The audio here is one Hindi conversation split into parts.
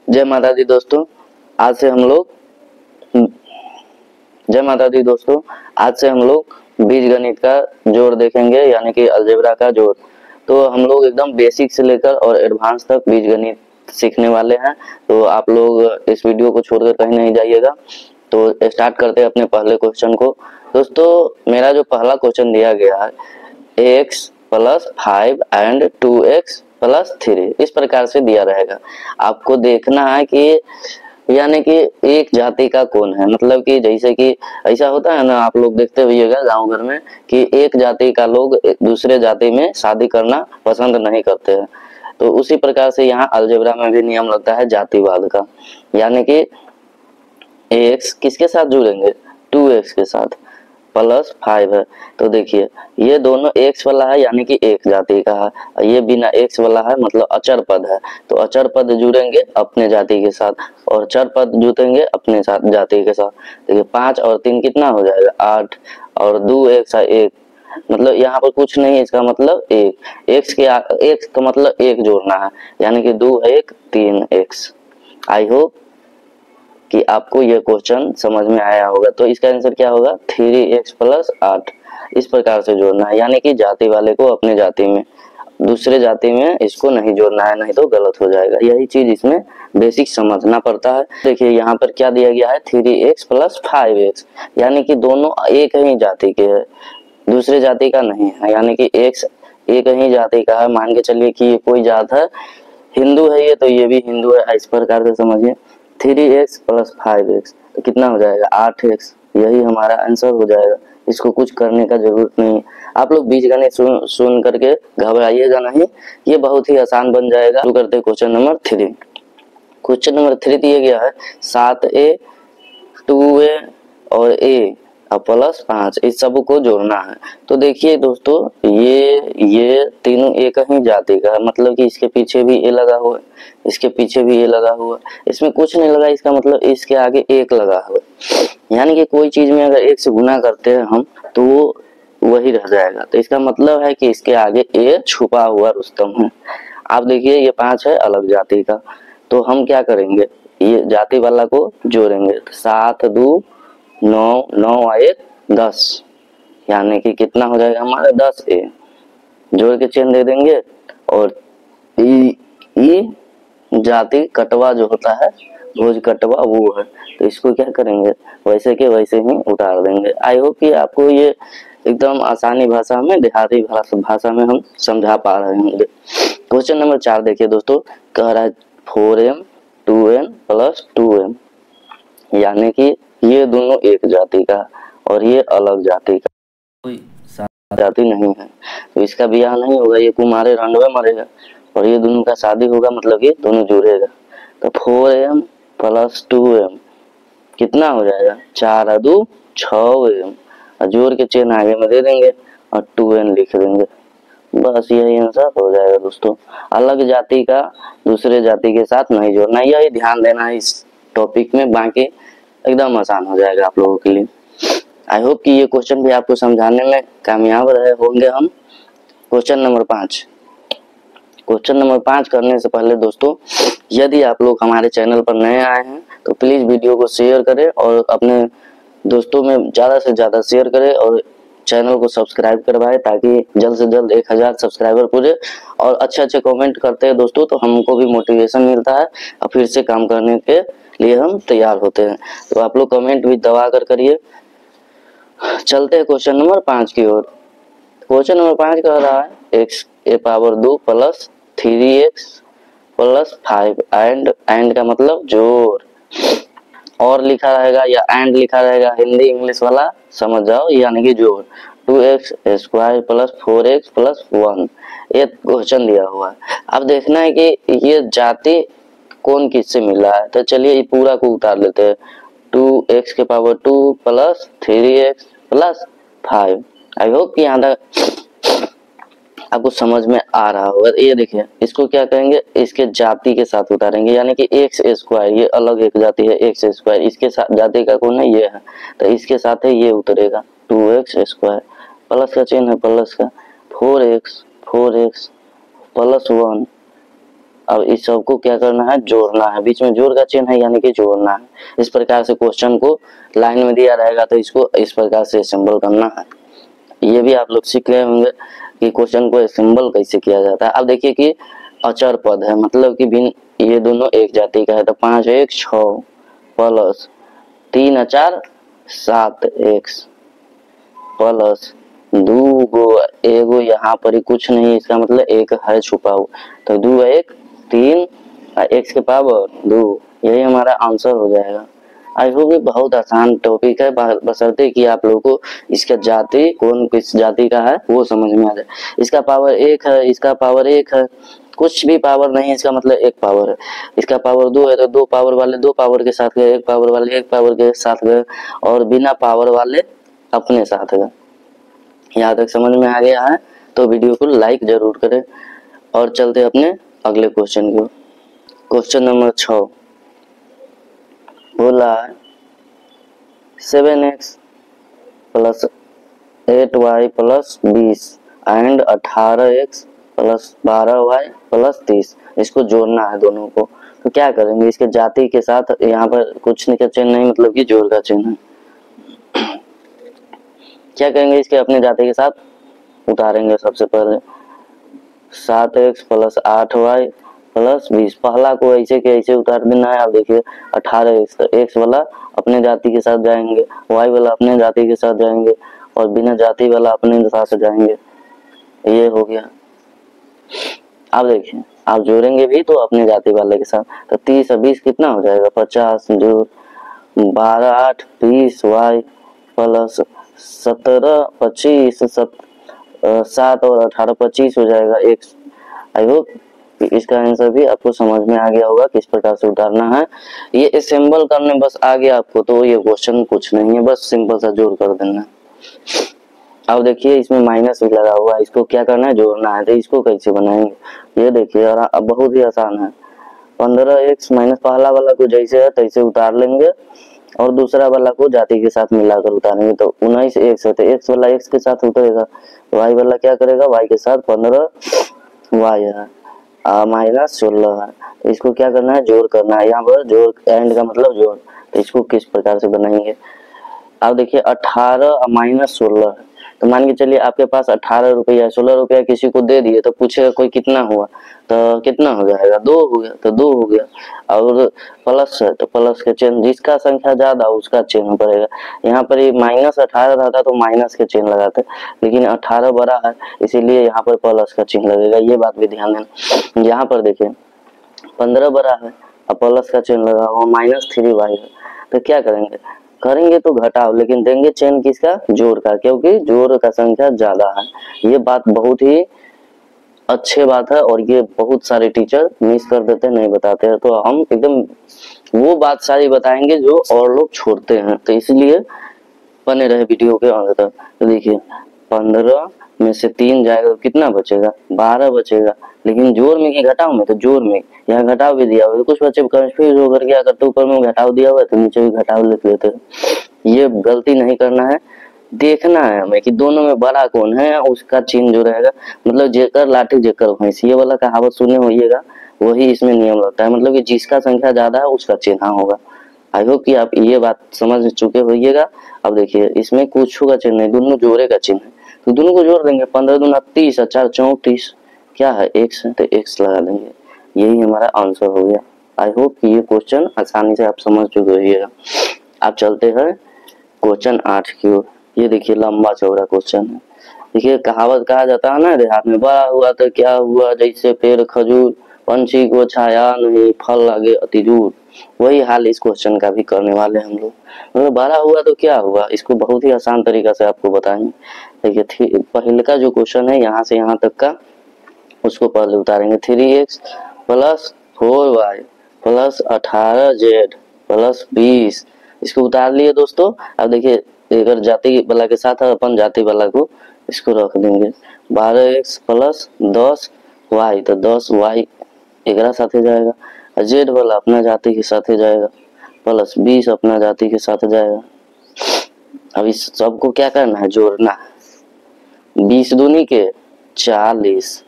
जय माता दी दोस्तों। आज से हम लोग जय माता दी दोस्तों। आज से हम लोग बीजगणित का जोड़ देखेंगे, यानी कि अलजेब्रा का जोड़। तो हम लोग एकदम बेसिक से लेकर और एडवांस तक बीजगणित सीखने वाले हैं। तो आप लोग इस वीडियो को छोड़कर कहीं नहीं जाइएगा। तो स्टार्ट करते हैं अपने पहले क्वेश्चन को। दोस्तों, मेरा जो पहला क्वेश्चन दिया गया है, x plus 5 and 2x plus 3, इस प्रकार से दिया रहेगा। आपको देखना है कि यानी कि एक जाति का कौन है, मतलब कि जैसे कि ऐसा होता है ना, आप लोग देखते हुएगा गांव घर में कि एक जाति का लोग दूसरे जाति में शादी करना पसंद नहीं करते हैं। तो उसी प्रकार से यहाँ अलजेब्रा में भी नियम लगता है जातिवाद का, यानी कि x किसके साथ जुड़ेंगे, 2x के साथ, प्लस 5 है। तो देखिए ये दोनों x वाला है, यानी कि एक जाति का है। ये बिना x वाला है, मतलब अचर पद है। तो अचर पद जुड़ेंगे अपने जाति के साथ और चर पद जुड़ेंगे अपने साथ जाति के साथ। देखिए 5 और 3 कितना हो जाएगा, 8, और 2 x है 1, मतलब यहाँ पर कुछ नहीं है, इसका मतलब एक। x का मतलब एक जोड़ना है, यानी कि 2 1 3x। आई होप कि आपको ये क्वेश्चन समझ में आया होगा। तो इसका आंसर क्या होगा, 3x प्लस 8। इस प्रकार से जोड़ना है, यानी कि जाति वाले को अपने जाति में, दूसरे जाति में इसको नहीं जोड़ना है, नहीं तो गलत हो जाएगा। यही चीज इसमें बेसिक समझना पड़ता है। देखिए यहाँ पर क्या दिया गया है, 3x प्लस 5x, यानी कि दोनों एक ही जाति के है, दूसरे जाति का नहीं है, यानी कि x एक ही जाति का है। मान के चलिए कि ये कोई जात है, हिंदू है ये, तो ये भी हिंदू है। इस प्रकार से समझिए 3x प्लस 5x तो कितना हो जाएगा, 8x। यही हमारा आंसर हो जाएगा, इसको कुछ करने का जरूरत नहीं है। आप लोग बीजगणित सुन करके घबराइएगा नहीं, ये बहुत ही आसान बन जाएगा। शुरू करते क्वेश्चन नंबर 3। क्वेश्चन नंबर 3 दिया गया है 7a 2a और a प्लस 5, इस सब को जोड़ना है। तो देखिए दोस्तों, ये तीनों एक ही जाति का है, मतलब कि इसके पीछे भी ए लगा हुआ है, इसके पीछे भी ए लगा हुआ है, इसमें कुछ नहीं लगा, इसका मतलब इसके आगे एक लगा हुआ है। यानी कि कोई चीज में अगर एक से गुना करते हैं हम, तो वो वही रह जाएगा। तो इसका मतलब है कि इसके आगे ए छुपा हुआ रुस्तम है। आप देखिए ये 5 है अलग जाति का, तो हम क्या करेंगे, ये जाति वाला को जोड़ेंगे। 7 2 9 9 1 10, यानी कि कितना हो जाएगा हमारा, 10a। जोड़ के चिन्ह दे देंगे, और ई जाति कटवा जो होता है, भोज कटवा, वो है। तो इसको क्या करेंगे, वैसे के वैसे ही उतार देंगे। आई होप कि आपको ये एकदम आसानी भाषा में, देहाती भाषा में हम समझा पा रहे होंगे। क्वेश्चन नंबर 4 देखिए दोस्तों, कह रहा है 4m 2n प्लस 2m, यानी कि ये दोनों एक जाति का और ये अलग जाति का, कोई जाति नहीं है। तो इसका ब्याह नहीं होगा, ये कुमारे रंडवे मरेगा, और ये दोनों का शादी होगा, मतलब ये दोनों जुड़ेगा। तो 4m प्लस 2m कितना हो जाएगा, 4 2 6m, और जोड़ के चिन्ह आगे में दे देंगे और 2n लिख देंगे। बस यही आंसर हो जाएगा दोस्तों। अलग जाति का दूसरे जाति के साथ नहीं जोड़ना, यही ध्यान देना है इस टॉपिक में, बाकी एकदम आसान हो जाएगा आप लोगों के लिए। आई होप कि ये क्वेश्चन भी आपको समझाने में कामयाब रहे होंगे हम। Question number 5। क्वेश्चन नंबर 5 करने से पहले दोस्तों, यदि आप लोग हमारे चैनल पर नए आए हैं तो प्लीज वीडियो को शेयर करें और अपने दोस्तों में ज्यादा से ज्यादा शेयर करें, और चैनल को सब्सक्राइब करवाएं, ताकि जल्द से जल्द 1000 सब्सक्राइबर पूरे। और अच्छे कमेंट करते हैं दोस्तों, तो हमको भी मोटिवेशन मिलता है और फिर से काम करने के लिए हम तैयार होते हैं। तो आप लोग कमेंट भी दबा कर करिए। चलते हैं क्वेश्चन नंबर 5 की ओर। क्वेश्चन नंबर 5 कह रहा है x a power 2 plus 3x plus 5 and का मतलब जोड़, और लिखा रहेगा या एंड लिखा रहेगा, हिंदी इंग्लिश वाला समझ जाओ, यानी कि जोड़ 2x square plus 4x plus 1। ये क्वेश्चन दिया हुआ है। अब देखना है कि ये जाति कौन किससे मिला है। तो चलिए ये पूरा को उतार लेते हैं, 2x के power 2 plus 3x plus 5। I hope कि यहाँ तक आपको समझ में आ रहा होगा। ये देखिए, इसको क्या करेंगे, इसके जाति के साथ उतारेंगे, यानी कि एक्स स्क्वायर, ये अलग एक जाति है एक्स स्क्वायर, इसके साथ जाति का कौन है, ये है, तो इसके साथ है ये उतरेगा 2x स्क्वायर, प्लस का चिन्ह है प्लस का, 4x प्लस 1 अब इस सबको क्या करना है, जोड़ना है, बीच में जोड़ का चिन्ह है यानी कि जोड़ना है। इस प्रकार से क्वेश्चन को लाइन में दिया रहेगा तो इसको इस प्रकार से सिंबल करना है। ये भी आप लोग सीख गए होंगे कि क्वेश्चन को सिंबल कैसे किया जाता है। अब देखिए कि अचर पद है, मतलब कि भिन्न, ये दोनों एक जाति का है, तो 5 एक 6 प्लस 3 4 7 x प्लस 2 गो एगो, यहाँ पर ही कुछ नहीं, इसका मतलब एक है छुपा हुआ, तो 2 1 3 x के पावर 2, यही हमारा आंसर हो जाएगा। आई होप बहुत आसान टॉपिक है, बशर्ते कि आप लोगों को इसका जाति कौन किस जाति का है वो समझ में आ जाए। इसका पावर 1 है, इसका पावर 1 है, कुछ भी पावर नहीं है, इसका मतलब एक पावर है। इसका पावर 2 है तो 2 पावर वाले 2 पावर के साथ गए, 1 पावर वाले 1 पावर के साथ गए, और बिना पावर वाले अपने साथ गए। यहाँ तक समझ में आ गया है तो वीडियो को लाइक जरूर करें। और चलते अपने अगले क्वेश्चन को। क्वेश्चन नंबर 6 बोला 7x plus 8y plus 20 and 18x plus 12y plus 30, इसको जोड़ना है दोनों को। तो क्या करेंगे, इसके जाति के साथ यहाँ पर कुछ नहीं का चिन्ह नहीं, मतलब कि जोड़ का चिन्ह है। क्या करेंगे, इसके अपने जाति के साथ उतारेंगे। सबसे पहले 7x प्लस 8y प्लस 20, पहला को ऐसे के ऐसे उतार देना है। आप देखिए 18x, तो x वाला अपने जाति के साथ जाएंगे, y वाला अपने जाति के साथ जाएंगे, और बिना जाति वाला अपने साथ जाएंगे। ये हो गया। अब देखिए आप जोड़ेंगे भी तो अपने जाति वाले के साथ, तो 30 और 20 कितना हो जाएगा, 50 जो 12 8 20 y प्लस 17 25 7 और 18 25 हो जाएगा x। आई होप इसका आंसर भी आपको समझ में आ गया होगा किस प्रकार से उतारना है। ये असेंबल करने बस आ गया आपको, तो ये क्वेश्चन कुछ नहीं है, बस सिंपल सा जोड़ कर देना। अब देखिए इसमें माइनस भी लगा हुआ है, इसको क्या करना है, जोड़ना है। तो इसको कैसे बनाएंगे, ये देखिए, और अब बहुत ही आसान है। 15x माइनस पहला वाला को जैसे है तैसे उतार लेंगे, और दूसरा वाला को जाति के साथ मिलाकर उतारेंगे, तो 19x है, तो x वाला x के साथ उतरेगा, y वाला क्या करेगा, y के साथ 15y है माइनस 16 है। तो इसको क्या करना है, जोड़ करना है। यहाँ पर जोड़, एंड का मतलब जोड़, तो इसको किस प्रकार से बनाएंगे। अब देखिए 18 माइनस 16, तो मान के चलिए आपके पास 18 रुपया 16 रुपया किसी को दे दिए, तो पूछेगा कोई कितना हुआ, तो कितना हो जाएगा, 2 हो गया, तो 2 हो गया। और प्लस है तो प्लस के चिन्ह, जिसका संख्या ज्यादा उसका चिन्ह पड़ेगा। यहाँ पर ये माइनस 18 रहता तो माइनस के चिन्ह लगाते, लेकिन 18 बड़ा है इसीलिए यहाँ पर प्लस का चिन्ह लगेगा। ये बात भी ध्यान देना। यहाँ पर देखिए 15 बड़ा है और प्लस का चिन्ह लगा हुआ, -3y है, तो क्या करेंगे तो घटाओ, लेकिन देंगे चिन्ह किसका, जोड़ का, क्योंकि जोड़ का संख्या ज्यादा है। ये बात बहुत ही अच्छी बात है, और ये बहुत सारे टीचर मिस कर देते हैं, नहीं बताते हैं। तो हम एकदम वो बात सारी बताएंगे जो और लोग छोड़ते हैं, तो इसलिए बने रहे वीडियो के अंत तक। तो देखिए 15 में से 3 जाएगा तो कितना बचेगा, 12 बचेगा, लेकिन जोड़ में कि घटाव में, तो जोड़ में यहाँ घटाव भी दिया हुआ है। कुछ बच्चे कंफ्यूज होकर क्या करते, ऊपर में घटाव दिया हुआ है तो नीचे भी घटाव लिख लेते हैं। ये गलती नहीं करना है, देखना है हमें कि दोनों में बड़ा कौन है, उसका चिन्ह जो रहेगा, मतलब जेकर लाठी जेकर भैंस, ये वाला कहावत सुने होइएगा, वही इसमें नियम लगता है, मतलब कि जिसका संख्या ज्यादा है उसका चिन्ह होगा। आई होप कि आप ये बात समझ चुके होइएगा। अब देखिए इसमें कुछ का चिन्ह नहीं, दोनों जोड़े का चिन्ह है, तो दोनों को जोड़ देंगे। 15 दूना 30 और 4 34, क्या है x है, तो x लगा देंगे। यही हमारा आंसर हो गया। आई होप कि ये क्वेश्चन आसानी से आप समझ चुके होइएगा। आप चलते हैं क्वेश्चन 8 की ओर। ये देखिए लंबा चौड़ा क्वेश्चन है। देखिए कहावत कहा जाता है ना, देहात में, बड़ा हुआ तो क्या हुआ, जैसे पेड़ खजूर, पंछी को छाया नहीं, फल लगे अति दूर। वही हाल इस क्वेश्चन का भी करने वाले हम लोग। मतलब बड़ा हुआ तो क्या हुआ, इसको बहुत ही आसान तरीका से आपको बताएंगे। देखिए पहले का जो क्वेश्चन है यहाँ से यहाँ तक का, उसको पहले उतारेंगे। 3x plus 4y plus 18z plus 20, इसको उतार लिए दोस्तों। अब देखिए अगर जाति वाला के साथ है, अपन जाति वाला को इसको रख देंगे। 12x प्लस 10y, तो 10y एकरा साथे जाएगा, z वाला अपना जाति के साथे जाएगा, प्लस 20 अपना जाति के साथ जाएगा। अब इस सबको क्या करना है, जोड़ना है। 20 दूनी के 40।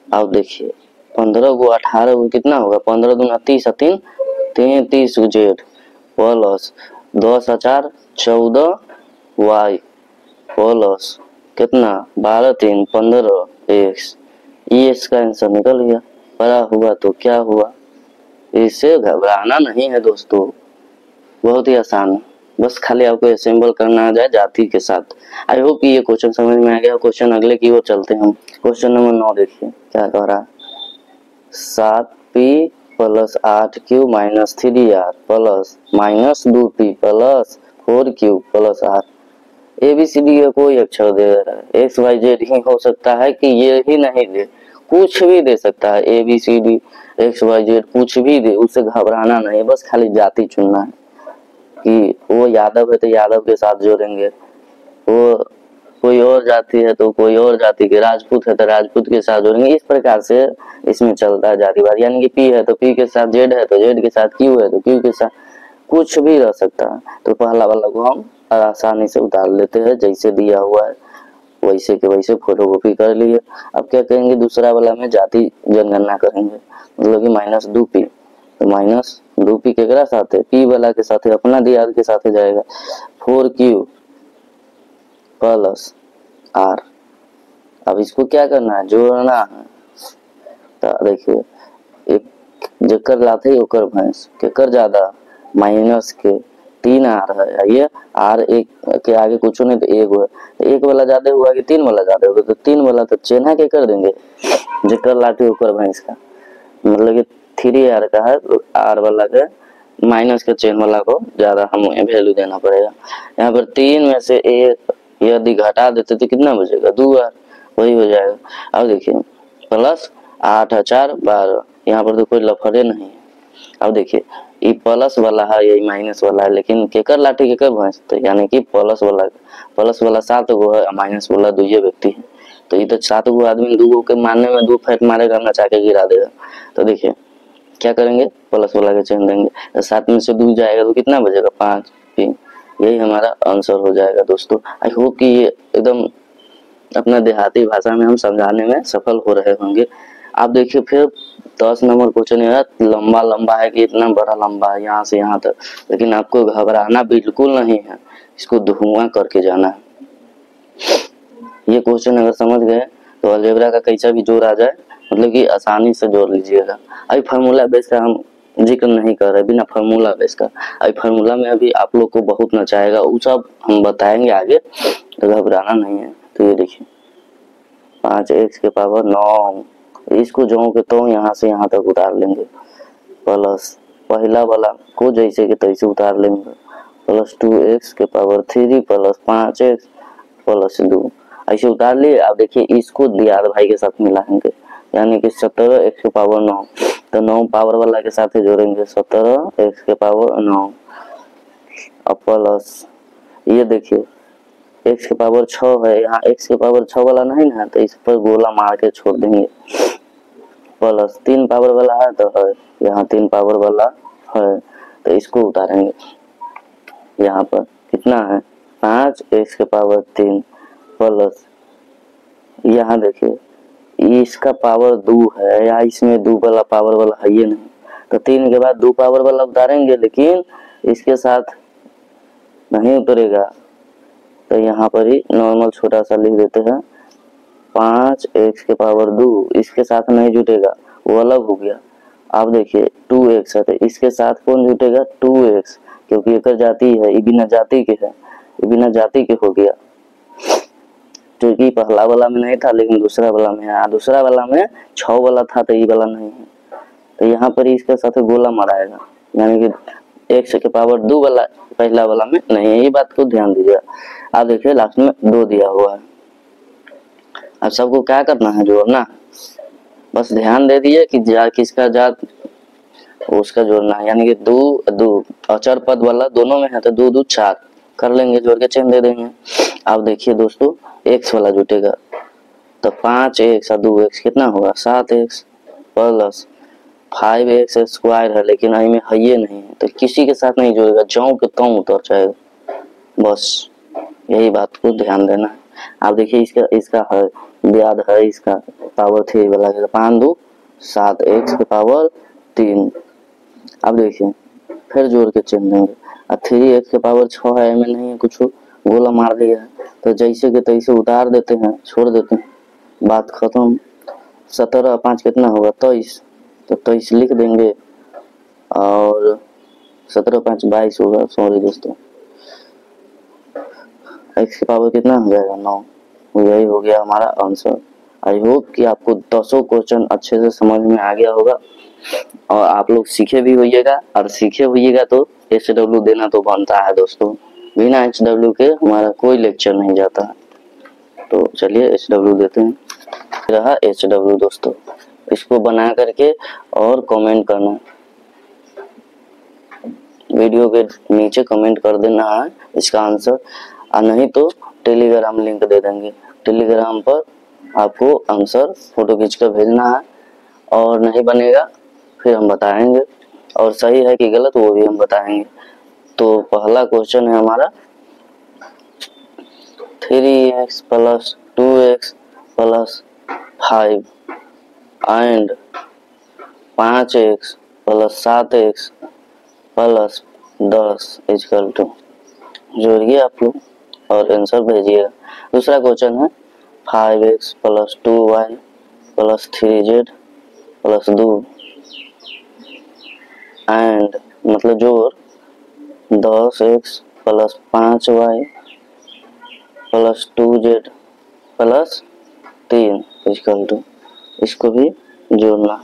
अब देखिए 15 को 18 को कितना होगा, 15 दूना 30 3 33 जेड प्लस 10 4 14 वाई प्लस कितना 12 3 15 एक्स। ये इसका आंसर निकल गया। बड़ा हुआ तो क्या हुआ, इससे घबराना नहीं है दोस्तों, बहुत ही आसान है, बस खाली आपको असेंबल करना आ जाए जाति के साथ। आई होप कि ये क्वेश्चन समझ में आ गया। क्वेश्चन अगले की ओर चलते हैं हम। क्वेश्चन नंबर 9 देखिए क्या कह रहा है, 7p plus 8q minus 3r plus minus 2p plus 4q plus r। ABCD का कोई अक्षर दे रहा है, XYZ ही हो सकता है कि ये ही नहीं दे, कुछ भी दे सकता है। ABCD XYZ कुछ भी दे, उससे घबराना नहीं, बस खाली जाति चुनना है कि वो यादव है तो यादव के साथ जोड़ेंगे, वो कोई और जाति है तो कोई और जाति के, राजपूत है तो राजपूत के साथ जोड़ेंगे। इस प्रकार से इसमें चलता है जातिवाद, यानी कि P है तो P के साथ, Z है तो Z के साथ, Q है तो Q के साथ, कुछ भी रह सकता है। तो पहला वाला को हम आसानी से उतार लेते हैं, जैसे दिया हुआ है वैसे के वैसे फोटोकॉपी कर लिए। अब क्या करेंगे, दूसरा वाला में जाति जनगणना करेंगे, मतलब कि माइनस 2p, तो माइनस 2p केकरा साथ है, P वाला के साथ है, अपना दिया के साथ जाएगा, 4q प्लस r। अब इसको क्या करना है, जोड़ना है। तो देखिए एक जेकर लाते ओकर भैंस, केकर ज्यादा, माइनस के 3r है, ये r एक के आगे कुछ नहीं तो एक हुआ, तो एक वाला ज्यादा हुआ कि 3 वाला ज्यादा होगा, तो 3 वाला तो चिन्ह के कर देंगे जेकर लाते ओकर भैंस का, मतलब कि 3r का है तो r वाला के माइनस के चिन्ह वाला को ज्यादा हमें वैल्यू देना पड़ेगा। यहाँ पर 3 में से 1 यदि घटा देते तो कितना बचेगा, 2r, वही हो जाएगा। अब देखिए प्लस 8 4 12, यहाँ पर तो कोई लफड़े नहीं है। अब देखिए ये प्लस वाला है, ये माइनस वाला है, लेकिन केकर लाठी केकर भैंस, तो यानी कि प्लस वाला 7 गो है, माइनस वाला 2 व्यक्ति है, तो ये तो 7 गो आदमी 2 गो के मारने में 2 फैट मारेगा, नचा के गिरा देगा। तो देखिए क्या करेंगे, प्लस वाला के चिन्ह देंगे, तो 7 में से 2 जाएगा तो कितना बचेगा, 5 p। यही हमारा आंसर हो जाएगा दोस्तों। आई होप कि ये एकदम अपना देहाती भाषा में हम समझाने में सफल हो रहे होंगे। आप देखिए फिर 10 नंबर क्वेश्चन लंबा लंबा है कि इतना बड़ा लंबा है यहाँ से यहाँ तक, लेकिन आपको घबराना बिल्कुल नहीं है, इसको धुआं करके जाना है। ये क्वेश्चन अगर समझ गए तो अलजेब्रा का कैसा भी जोड़ आ जाए, मतलब कि आसानी से जोड़ लीजिएगा। अभी फार्मूला बेस का हम जिक्र नहीं कर रहे, बिना फार्मूला बेस का। अभी फार्मूला में अभी आप लोग को बहुत नचाएगा, वो सब हम बताएंगे आगे, तो घबराना नहीं है। तो ये देखिए 5x के पावर 9, इसको जो के तो यहाँ से यहाँ तक उतार लेंगे, प्लस पहला वाला को जैसे के तैसे उतार लेंगे, प्लस 2x के पावर 3 प्लस 5x प्लस 2, ऐसे उतार लिए। अब देखिए इसको दियाद भाई के साथ मिलाएंगे, यानी कि 17x के पावर 9, तो 9 पावर वाला के साथ जोड़ेंगे, 17x के पावर 9 अब प्लस ये देखिए x के पावर 6 है, यहाँ x के पावर 6 वाला नहीं ना, तो इस पर गोला मार के छोड़ देंगे, प्लस 3 पावर वाला है तो है, यहाँ 3 पावर वाला है, तो इसको उतारेंगे। यहाँ पर कितना है, 5x के पावर 3 प्लस यहाँ देखिए इसका पावर 2 है, या इसमें 2 वाला पावर वाला है ये नहीं, तो 3 के बाद 2 पावर वाला उतारेंगे, लेकिन इसके साथ नहीं उतरेगा, तो यहाँ पर ही नॉर्मल छोटा सा लिख देते हैं, 5x के पावर 2 इसके साथ नहीं जुटेगा, वो अलग हो गया। आप देखिए 2x है, तो इसके साथ कौन जुटेगा, 2x, क्योंकि एक जाति है, ये बिना जाति के है, ये बिना जाति के हो गया, क्योंकि पहला वाला में नहीं था लेकिन दूसरा वाला में है, दूसरा वाला में 6 वाला था तो ये वाला नहीं है, तो यहाँ पर इसके साथ गोला मराएगा, यानी कि x के पावर 2 वाला पहला वाला में नहीं है, ये बात को ध्यान दीजिए। आप देखिए लास्ट में 2 दिया हुआ है। अब सबको क्या करना है, जोड़ना, बस ध्यान दे दिए कि किसका जात उसका जोड़ना है, यानी कि 2 अचर पद वाला दोनों में है तो 2 2 4 कर लेंगे, जोड़ के चिन्ह दे देंगे। आप देखिए दोस्तों x वाला जुटेगा, तो 5x और 2x कितना होगा, 7x प्लस 5x स्क्वायर है, लेकिन आई में है ये नहीं है, तो किसी के साथ नहीं जोड़ेगा, जाऊं के त्यों उतर जाएगा, बस यही बात को ध्यान देना है। आप देखिए इसका है ब्याज है, इसका पावर 3 वाला 5 2 7x की पावर 3। अब देखिए फिर जोड़ के चिन्ह देंगे। अब 3x की पावर 6 है, में नहीं है कुछ, गोला मार दिया है तो जैसे के तैसे उतार देते हैं, छोड़ देते हैं, बात खत्म। 17 5 कितना होगा 23, तो 23 लिख देंगे और 17 5 22 होगा, सॉरी दोस्तों। x की पावर कितना हो जाएगा 9। यही हो गया हमारा आंसर। आई होप कि आपको 10 क्वेश्चन अच्छे से समझ में आ गया होगा और आप लोग सीखे भी होइएगा, और सीखे होइएगा तो HW देना तो बनता है दोस्तों। बिना HW के हमारा कोई लेक्चर नहीं जाता है। तो चलिए HW देते हैं। रहा HW दोस्तों, इसको बना करके और कमेंट करना, वीडियो के नीचे कमेंट कर देना है इसका आंसर, और नहीं तो टेलीग्राम लिंक दे देंगे, टेलीग्राम पर आपको आंसर फोटो खींच कर भेजना है, और नहीं बनेगा फिर हम बताएंगे, और सही है कि गलत वो भी हम बताएंगे। तो पहला क्वेश्चन है हमारा 3x + 2x + 5 and 5x + 7x + 10 = जोड़िए आप लोग और आंसर भेजिएगा। दूसरा क्वेश्चन है 5x + 2y + 3z + 2 एंड मतलब जोड़ 10x + 5y + 2z + 3 = इसको भी जोड़ना।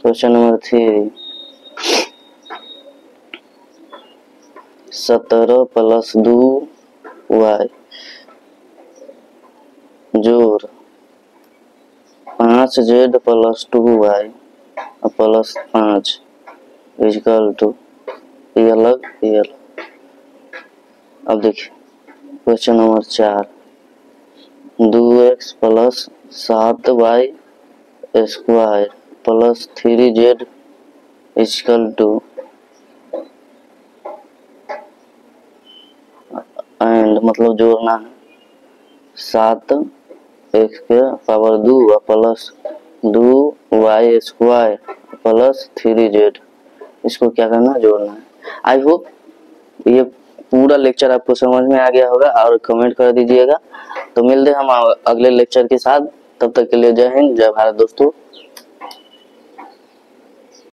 क्वेश्चन नंबर 3 17 + 2y जोड़ 5z + 2y + 5 = ये अलग ये अलग। अब देखिए question number 4 2x + 7y² + 3z = and मतलब जोड़ना है 7x के पावर 2 प्लस 2y² + 3z, इसको क्या करना है जोड़ना है। आई होप ये पूरा लेक्चर आपको समझ में आ गया होगा और कमेंट कर दीजिएगा। तो मिलते हैं हम अगले लेक्चर के साथ, तब तक के लिए जय हिंद जय भारत दोस्तों।